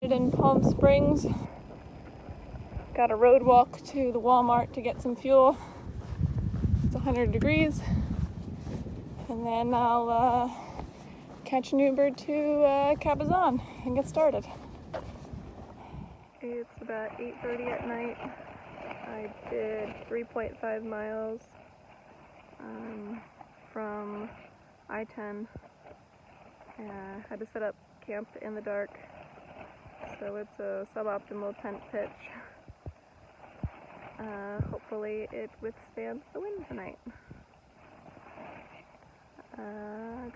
In Palm Springs, got a road walk to the Walmart to get some fuel. It's 100 degrees, and then I'll catch an Uber to Cabazon and get started. It's about 8:30 at night. I did 3.5 miles from I-10. Had to set up camp in the dark. So it's a suboptimal tent pitch. Hopefully it withstands the wind tonight.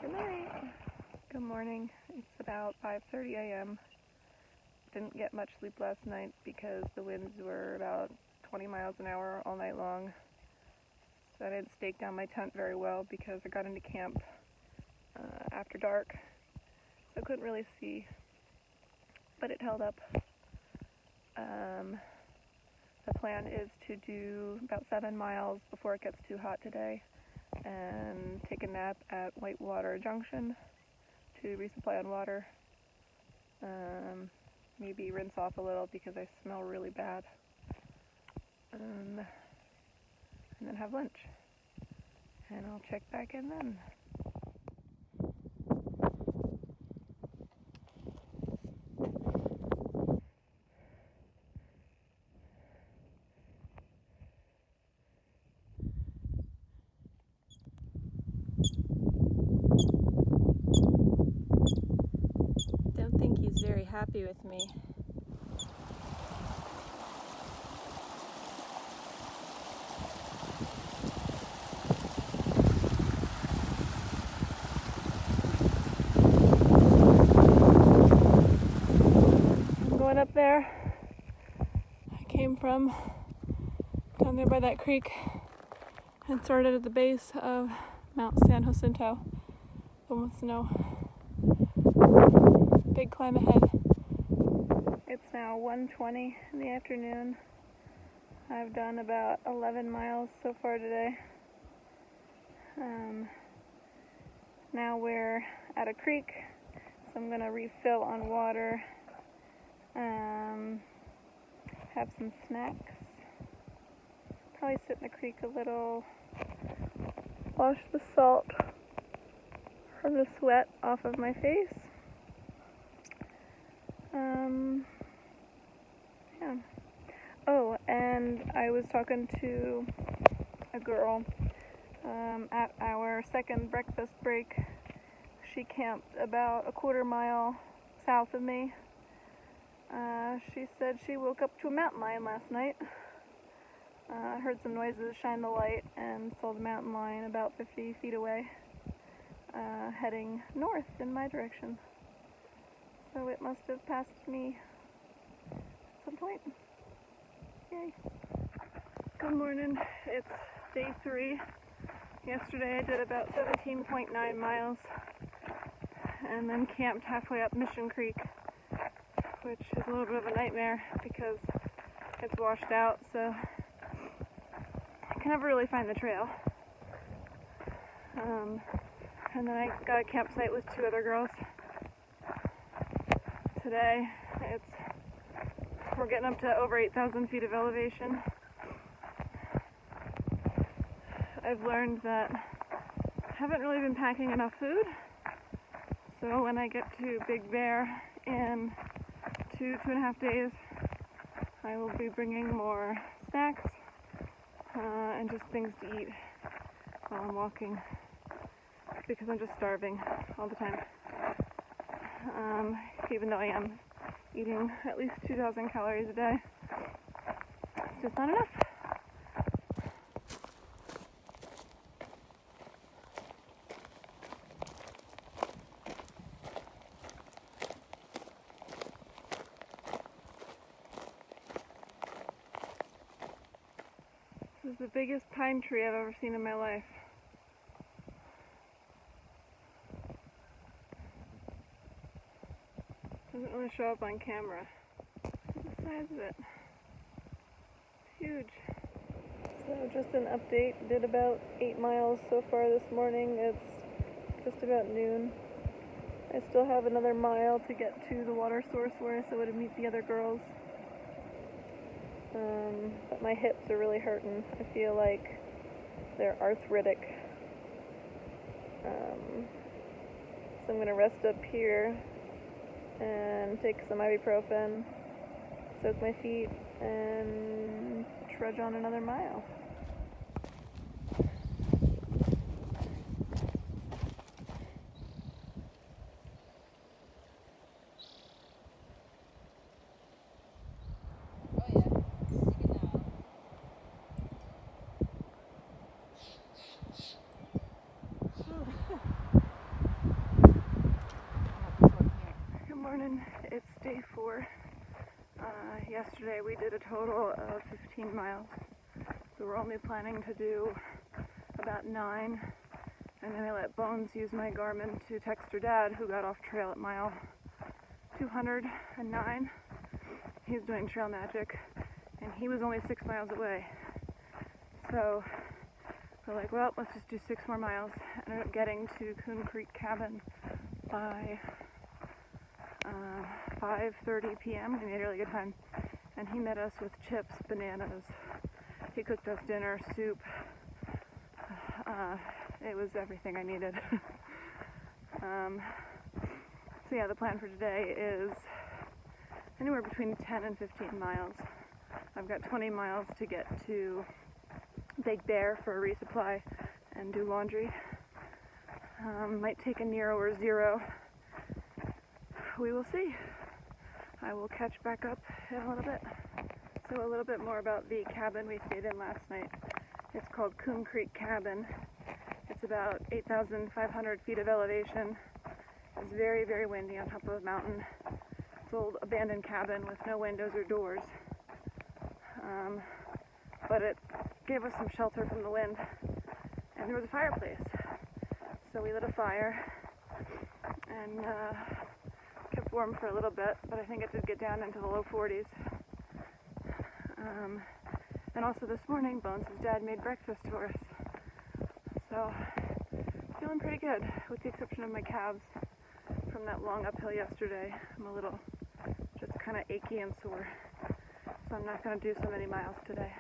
Good night. Good morning. It's about 5:30 a.m. Didn't get much sleep last night because the winds were about 20 miles an hour all night long. So I didn't stake down my tent very well because I got into camp after dark. So I couldn't really see, but it held up. The plan is to do about 7 miles before it gets too hot today and take a nap at Whitewater Junction to resupply on water. Maybe rinse off a little because I smell really bad. And then have lunch. And I'll check back in then. Don't think he's very happy with me. I'm going up there. I came from down there by that creek and started at the base of Mount San Jacinto. Almost snow. Big climb ahead. It's now 1:20 in the afternoon. I've done about 11 miles so far today. Now we're at a creek, so I'm gonna refill on water. Have some snacks. Probably sit in the creek a little. Wash the salt from the sweat off of my face. Yeah. Oh, and I was talking to a girl at our second breakfast break. She camped about a quarter mile south of me. She said she woke up to a mountain lion last night. Heard some noises, shined the light, and saw the mountain lion about 50 feet away, heading north in my direction. So it must have passed me at some point. Yay. Good morning. It's day 3. Yesterday I did about 17.9 miles and then camped halfway up Mission Creek, which is a little bit of a nightmare because it's washed out, so I can never really find the trail. And then I got a campsite with 2 other girls. Today we're getting up to over 8,000 feet of elevation. I've learned that I haven't really been packing enough food, so when I get to Big Bear in 2.5 days, I will be bringing more snacks and just things to eat while I'm walking, because I'm just starving all the time. Even though I am eating at least 2,000 calories a day, it's just not enough. This is the biggest pine tree I've ever seen in my life. Doesn't really show up on camera. Look at the size of it. It's huge. So just an update. Did about 8 miles so far this morning. It's just about noon. I still have another mile to get to the water source where I said I would meet the other girls. But my hips are really hurting. I feel like they're arthritic. So I'm gonna rest up here and take some ibuprofen, soak my feet, and trudge on another mile. Good morning, it's day 4. Yesterday we did a total of 15 miles. So we're only planning to do about 9. And then I let Bones use my Garmin to text her dad, who got off trail at mile 209. He's doing trail magic, and he was only 6 miles away. So we're like, well, let's just do 6 more miles. Ended up getting to Coon Creek Cabin by 5:30 p.m. We made a really good time. And he met us with chips, bananas. He cooked us dinner, soup. It was everything I needed. So yeah, the plan for today is anywhere between 10 and 15 miles. I've got 20 miles to get to Big Bear for a resupply and do laundry. Might take a near or zero. We will see. I will catch back up in a little bit. So a little bit more about the cabin we stayed in last night. It's called Coon Creek Cabin. It's about 8,500 feet of elevation. It's very, very windy on top of a mountain. It's an old abandoned cabin with no windows or doors. But it gave us some shelter from the wind. And there was a fireplace. So we lit a fire and kept warm for a little bit, but I think it did get down into the low 40s. And also this morning, Bones' dad made breakfast for us. So, feeling pretty good, with the exception of my calves from that long uphill yesterday. I'm a little just kind of achy and sore. So I'm not going to do so many miles today.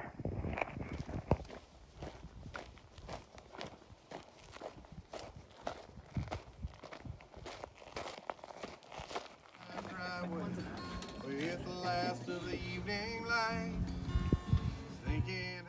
With the last of the evening light, thinking